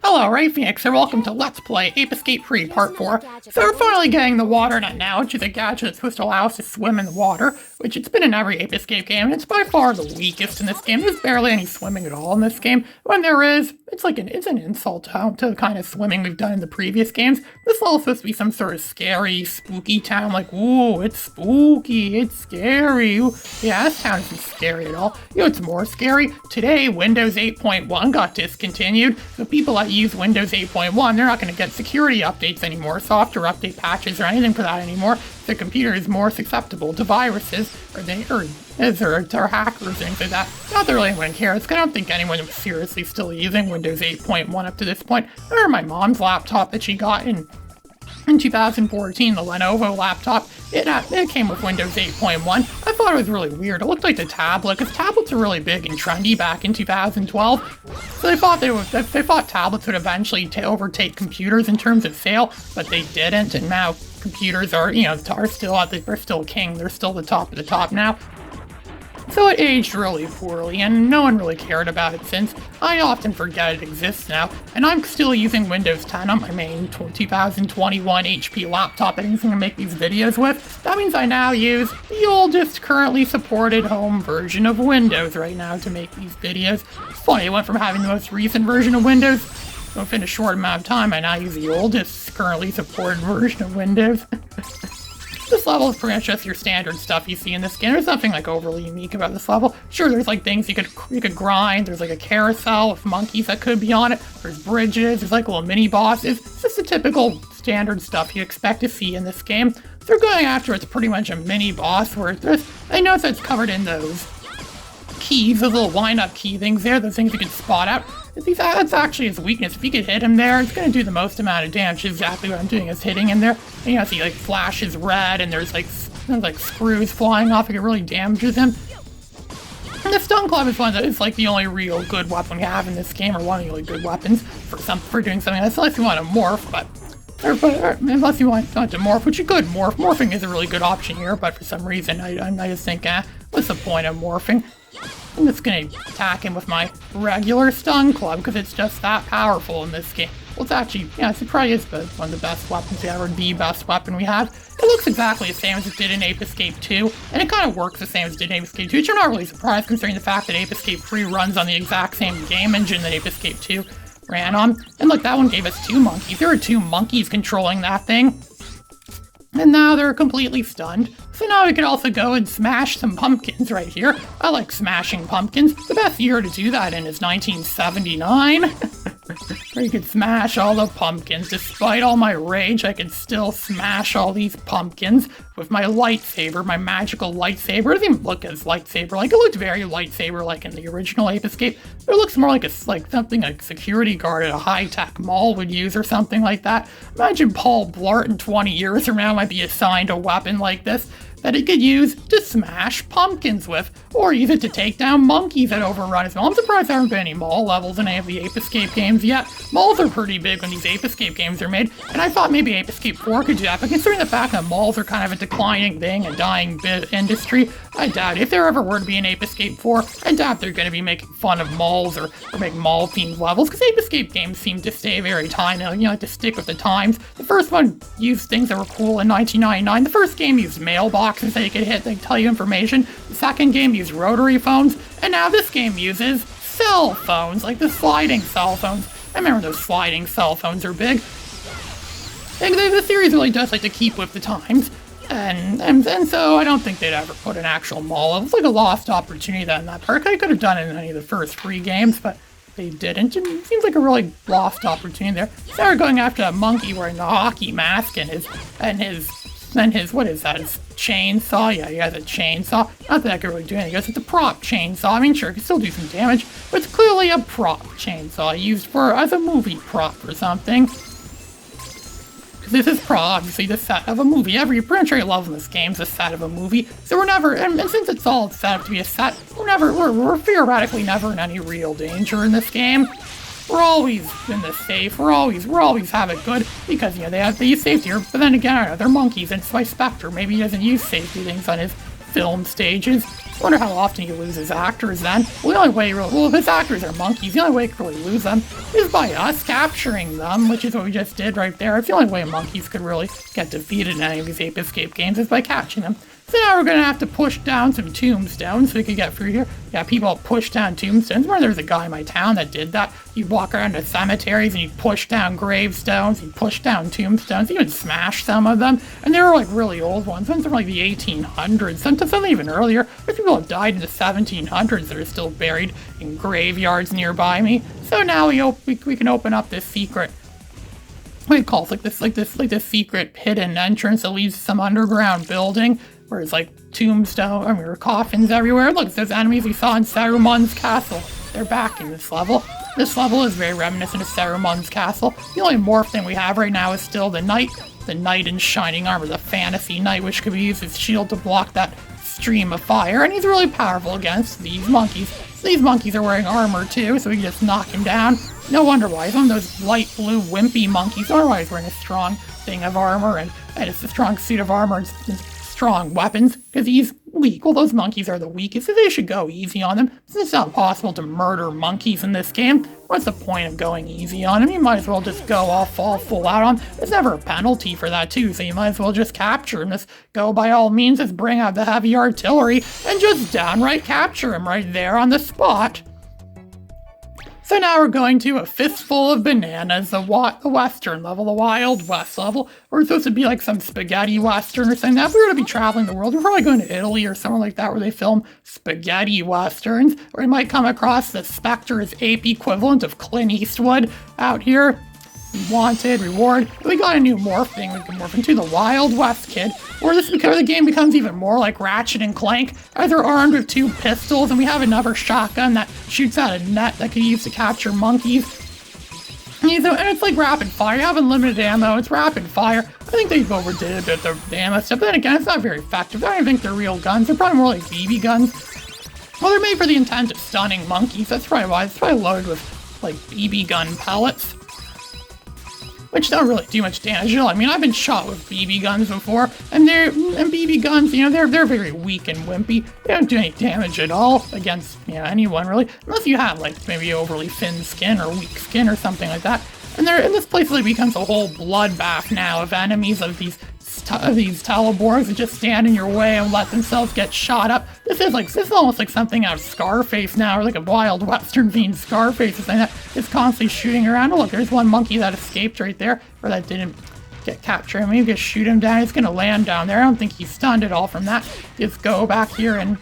Hello, Ray Phoenix, and welcome to Let's Play Ape Escape Free Part 4. So we're finally getting the Water Nut now, which is a gadget that's supposed to allow us to swim in the water, which it's been in every Ape Escape game, and it's by far the weakest in this game. There's barely any swimming at all in this game. When there is, it's an insult to the kind of swimming we've done in the previous games. This level's supposed to be some sort of scary, spooky town, like, ooh, it's spooky, it's scary. Ooh. Yeah, this town isn't scary at all. You know what's more scary? Today, Windows 8.1 got discontinued, so people that use Windows 8.1, they're not going to get security updates anymore, software update patches, or anything for that anymore. The computer is more susceptible to viruses, or hackers, things like that. Not that really anyone cares, because I don't think anyone was seriously still using Windows 8.1 up to this point. I remember my mom's laptop that she got in 2014, the Lenovo laptop, it came with Windows 8.1. I thought it was really weird. It looked like the tablet, because tablets are really big and trendy back in 2012. So they thought tablets would eventually overtake computers in terms of sale, but they didn't. And now computers are still king. They're still the top of the top now. So it aged really poorly, and no one really cared about it since. I often forget it exists now, and I'm still using Windows 10 on my main 2021 HP laptop that I'm going to make these videos with. That means I now use the oldest currently supported home version of Windows right now to make these videos. It's funny, I went from having the most recent version of Windows, within a short amount of time, I now use the oldest currently supported version of Windows. This level is pretty much just your standard stuff you see in this game. There's nothing like overly unique about this level. Sure, there's like things you could grind. There's like a carousel with monkeys that could be on it. There's bridges. There's like little mini bosses. It's just the typical standard stuff you expect to see in this game. So they're going after it's pretty much a mini boss where I notice that it's covered in those keys, those little wind-up key things there, those things you can spot out. That's actually his weakness. If you could hit him there, it's going to do the most amount of damage. Exactly what I'm doing is hitting him there. And he like flashes red, and there's like screws flying off. It really damages him. And the stun club is it's like the only real good weapon we have in this game, or one of the only good weapons for doing something. That's unless you want to morph, but unless you want not to morph, which you could morph. Morphing is a really good option here, but for some reason I just think, what's the point of morphing? I'm just going to attack him with my regular stun club, because it's just that powerful in this game. Well, it's actually, it probably is one of the best weapons we have, or the best weapon we have. It looks exactly the same as it did in Ape Escape 2, and it kind of works the same as it did in Ape Escape 2, which I'm not really surprised considering the fact that Ape Escape 3 runs on the exact same game engine that Ape Escape 2 ran on. And look, that one gave us 2 monkeys. There were 2 monkeys controlling that thing. And now they're completely stunned. So now we can also go and smash some pumpkins right here. I like smashing pumpkins. The best year to do that in is 1979. Where you can smash all the pumpkins. Despite all my rage, I can still smash all these pumpkins with my lightsaber, my magical lightsaber. It doesn't even look as lightsaber-like. It looked very lightsaber-like in the original Ape Escape. But it looks more like something a security guard at a high-tech mall would use or something like that. Imagine Paul Blart in 20 years from now might be assigned a weapon like this that he could use to smash pumpkins with, or use it to take down monkeys that overrun his mall. I'm surprised there haven't been any mall levels in any of the Ape Escape games yet. Malls are pretty big when these Ape Escape games are made, and I thought maybe Ape Escape 4 could do that, but considering the fact that malls are kind of a declining thing, a dying industry, I doubt if there ever were to be an Ape Escape 4, I doubt they're going to be making fun of malls or make mall-themed levels, because Ape Escape games seem to stay very timely, like to stick with the times. The first one used things that were cool in 1999. The first game used mailboxes that you could hit that tell you information. The second game used rotary phones, and now this game uses cell phones, like the sliding cell phones. I remember those sliding cell phones are big. And the series really does like to keep with the times, and so I don't think they'd ever put an actual mall. It was like a lost opportunity in that part. I could have done it in any of the first 3 games, but they didn't. It seems like a really lost opportunity there. So we're going after a monkey wearing the hockey mask and his what is that? His chainsaw? Yeah, he has a chainsaw. Not that I could really do anything. It's a prop chainsaw. I mean, sure, it could still do some damage, but it's clearly a prop chainsaw used as a movie prop or something. This is obviously the set of a movie. Every pretty much love in this game is a set of a movie. So we're never, and since it's all set up to be a set, we're theoretically never in any real danger in this game. We're always in the safe. We're always have it good because they use safety here. But then again, they're monkeys, and it's by Spectre. Maybe he doesn't use safety things on his film stages. I wonder how often he loses actors then. Well, the only way, well, if his actors are monkeys, the only way he could really lose them is by us capturing them, which is what we just did right there. It's the only way monkeys could really get defeated in any of these Ape Escape games is by catching them. So now we're gonna have to push down some tombstones so we can get through here. Yeah, people push down tombstones. Remember there's a guy in my town that did that? You'd walk around to cemeteries and you'd push down gravestones, you'd push down tombstones, even smash some of them. And they were like really old ones, some from like the 1800s, something even earlier. There's people have died in the 1700s that are still buried in graveyards nearby me. So now we can open up this secret, what do you call it? Like this secret hidden entrance that leads to some underground building. Where it's like tombstone, I mean, coffins everywhere. Look, those enemies we saw in Saruman's castle. They're back in this level. This level is very reminiscent of Saruman's castle. The only morph thing we have right now is still the knight in shining armor, the fantasy knight, which could be used as shield to block that stream of fire. And he's really powerful against these monkeys. So these monkeys are wearing armor too, so we can just knock him down. No wonder why. Some of those light blue wimpy monkeys are always wearing a strong thing of armor, and it's a strong suit of armor and strong weapons, because he's weak. Well, those monkeys are the weakest, so they should go easy on them. It's not possible to murder monkeys in this game. What's the point of going easy on them? You might as well just go all full out on them. There's never a penalty for that too, so you might as well just capture him. Just go by all means, just bring out the heavy artillery and just downright capture him right there on the spot. So now we're going to a fistful of bananas, the western level, the Wild West level. We're supposed to be like some spaghetti western or something. If we were to be traveling the world, we're probably going to Italy or somewhere like that where they film spaghetti westerns. Or we might come across the Spectre's ape equivalent of Clint Eastwood out here. Wanted, reward. We got a new morph thing we can morph into, the Wild West Kid, where the game becomes even more like Ratchet and Clank, as they're armed with 2 pistols, and we have another shotgun that shoots out a net that can be used to capture monkeys. And it's like rapid fire. You have unlimited ammo, it's rapid fire. I think they've overdid a bit of the ammo stuff, but then again, it's not very effective. I don't even think they're real guns. They're probably more like BB guns. Well, they're made for the intent of stunning monkeys. That's probably why. It's probably loaded with like BB gun pellets, which don't really do much damage at all. I mean, I've been shot with BB guns before, and BB guns, they're very weak and wimpy. They don't do any damage at all against, anyone really, unless you have like maybe overly thin skin or weak skin or something like that. And this place really becomes a whole bloodbath now of enemies of these teleborgs that just stand in your way and let themselves get shot up. This is almost like something out of Scarface now, or like a Wild Western themed Scarface or something that is constantly shooting around. Oh, look, there's one monkey that escaped right there, or that didn't get captured. I mean, you just shoot him down, he's gonna land down there. I don't think he's stunned at all from that. Just go back here, and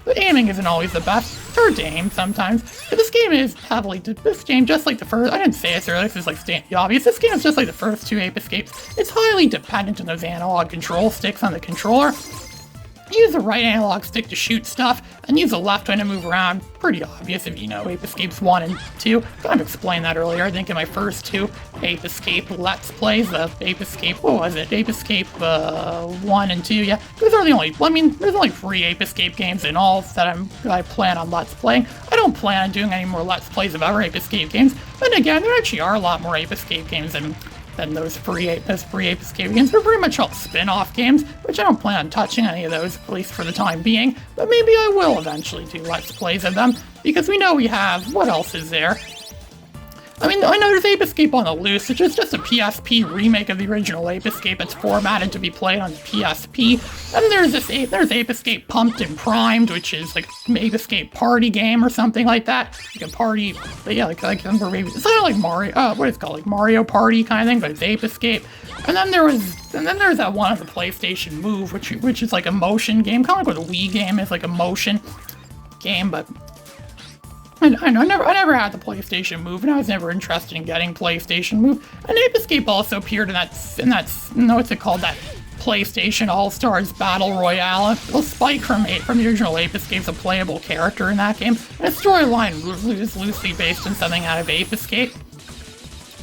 the aiming isn't always the best. It's hard to aim sometimes. But this game is heavily, just like the first, I didn't say this earlier, this is like stating obvious. This game is just like the first 2 Ape Escapes. It's highly dependent on those analog control sticks on the controller. Use the right analog stick to shoot stuff, and use the left one to move around. Pretty obvious if you know Ape Escapes 1 and 2. Kind of explained that earlier, I think, in my first 2 Ape Escape Let's Plays. The Ape Escape, what was it? Ape Escape 1 and 2, yeah. Those are the only, there's only 3 Ape Escape games in all that I plan on Let's Playing. I don't plan on doing any more Let's Plays of other Ape Escape games. But again, there actually are a lot more Ape Escape games than those free Ape Escape games. They're pretty much all spin-off games, which I don't plan on touching any of those, at least for the time being, but maybe I will eventually do Let's Plays of them, because we know we have, what else is there? I mean, I know there's Ape Escape on the Loose, which is just a PSP remake of the original Ape Escape that's formatted to be played on the PSP. And there's Ape Escape Pumped and Primed, which is like an Ape Escape party game or something like that. Like a party, but yeah, like it's kind of like Mario, what is it called, like Mario Party kind of thing, but it's Ape Escape. And then there's that one of the PlayStation Move, which is like a motion game, kind of like what a Wii game is, like a motion game, but I never had the PlayStation Move, and I was never interested in getting PlayStation Move. And Ape Escape also appeared in that what's it called, that PlayStation All-Stars Battle Royale. Well, Spike from the original Ape Escape's a playable character in that game, and its storyline is loosely based on something out of Ape Escape.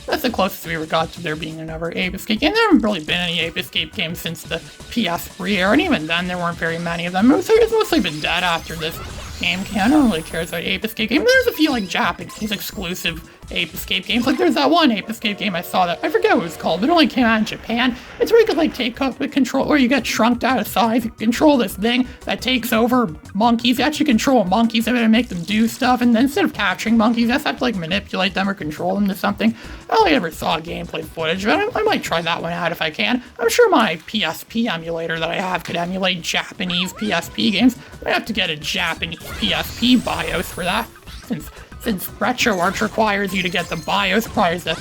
That's the closest we ever got to there being another Ape Escape game. There haven't really been any Ape Escape games since the PS3 era, and even then there weren't very many of them. It's mostly been dead after this game. I don't really care about Ape Escape game. There's a few like Japanese exclusive Ape Escape games. Like, there's that one Ape Escape game I saw that, I forget what it was called, but it only came out in Japan. It's where you could, like, take up the control, where you get shrunk out of size, you control this thing that takes over monkeys. You actually control monkeys and make them do stuff, and then instead of capturing monkeys, you just have to, like, manipulate them or control them to something. I only ever saw gameplay footage, but I might try that one out if I can. I'm sure my PSP emulator that I have could emulate Japanese PSP games. I have to get a Japanese PSP BIOS for that, since RetroArch requires you to get the BIOS, requires the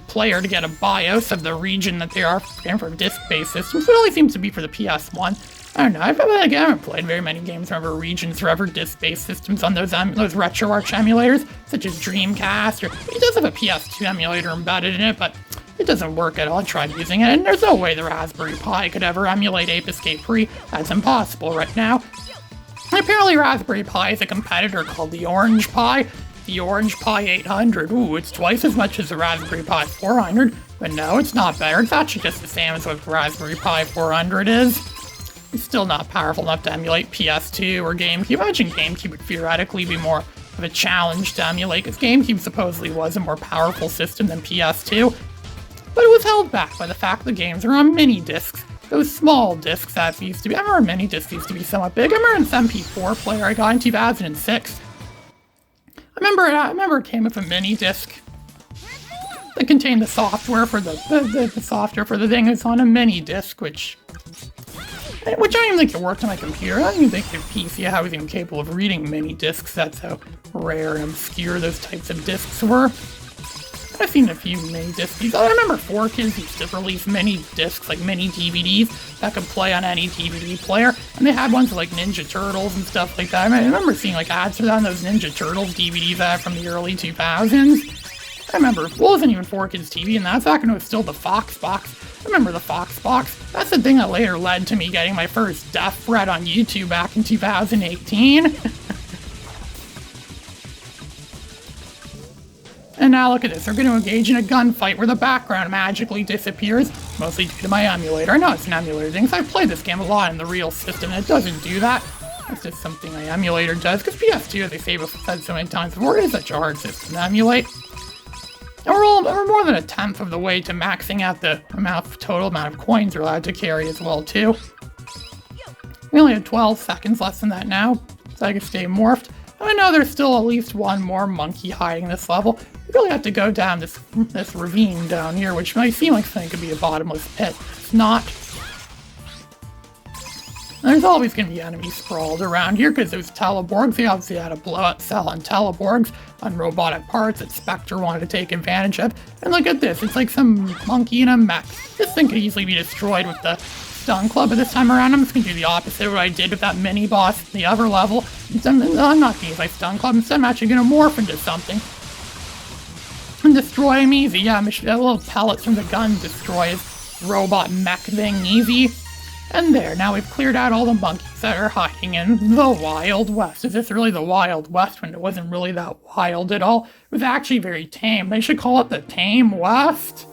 player to get a BIOS of the region that they are for disc-based systems. It only seems to be for the PS1. I don't know, I haven't played very many games from other regions or ever disc-based systems on those RetroArch emulators, such as Dreamcast, or it does have a PS2 emulator embedded in it, but it doesn't work at all. I tried using it, and there's no way the Raspberry Pi could ever emulate Ape Escape 3. That's impossible right now. And apparently Raspberry Pi is a competitor called the Orange Pi. The Orange Pi 800. Ooh, it's twice as much as the Raspberry Pi 400. But no, it's not better. It's actually just the same as what the Raspberry Pi 400 is. It's still not powerful enough to emulate PS2 or GameCube. I imagine GameCube would theoretically be more of a challenge to emulate, because GameCube supposedly was a more powerful system than PS2. But it was held back by the fact the games are on mini discs. Those small discs that used to be. I remember mini discs used to be somewhat big. I remember an MP4 player I got in 2006. I remember it came with a mini disc that contained the software for the software for the thing. It's on a mini disc, which I don't even think it worked on my computer. I don't even think the PC I was even capable of reading mini discs. That's how rare and obscure those types of discs were. I've seen a few mini discs. I remember 4Kids used to release mini discs, like mini DVDs, that could play on any DVD player. And they had ones like Ninja Turtles and stuff like that. I remember seeing like ads for that on those Ninja Turtles DVDs I had from the early 2000s. I remember, well, it wasn't even 4Kids TV, and that's back when it was still the Fox Box. I remember the Fox Box. That's the thing that later led to me getting my first death threat on YouTube back in 2018. And now look at this, they're going to engage in a gunfight where the background magically disappears, mostly due to my emulator. I know it's an emulator thing, because I've played this game a lot in the real system, and it doesn't do that. That's just something my emulator does, because PS2, as they said so many times before, it is such a hard system to emulate. And we're more than a tenth of the way to maxing out the total amount of coins we're allowed to carry as well, too. We only have 12 seconds less than that now, so I can stay morphed. I know there's still at least one more monkey hiding this level. You really have to go down this ravine down here, which might seem like something could be a bottomless pit. It's not. And there's always going to be enemies sprawled around here, because those Teleborgs, they obviously had a blowout cell on Teleborgs, on robotic parts that Spectre wanted to take advantage of. And look at this, it's like some monkey in a mech. This thing could easily be destroyed with the Stun Club, but this time around I'm just going to do the opposite of what I did with that mini-boss in the other level. I'm not going to use my Stun Club, instead I'm actually going to morph into something. And destroy him easy. Yeah, little pellets from the gun destroy his robot mech thing easy. And there, now we've cleared out all the monkeys that are hiding in the Wild West. Is this really the Wild West when it wasn't really that wild at all? It was actually very tame. They should call it the Tame West.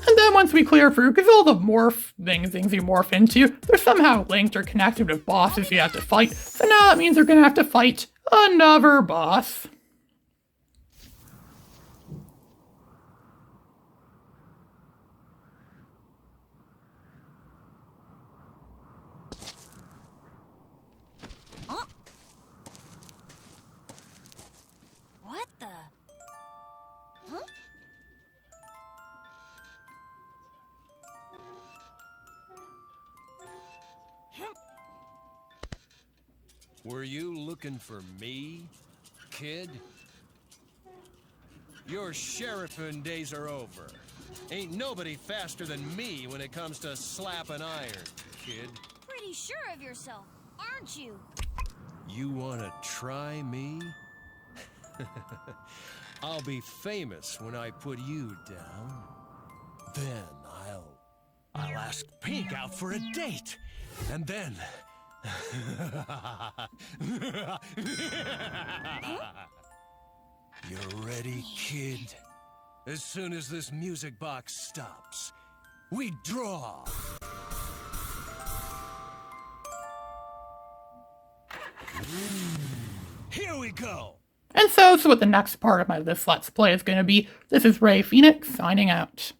And then once we clear through, because all the morph things you morph into, they're somehow linked or connected with bosses you have to fight. So now that means they're going to have to fight another boss. What the? Huh? Were you looking for me, kid? Your sheriffing days are over. Ain't nobody faster than me when it comes to slapping iron, kid. Pretty sure of yourself, aren't you? You wanna try me? I'll be famous when I put you down. Then I'll ask Pink out for a date. And then... You ready, kid? As soon as this music box stops, we draw. we go. And so what the next part of this Let's Play is going to be. This is Ray Phoenix signing out.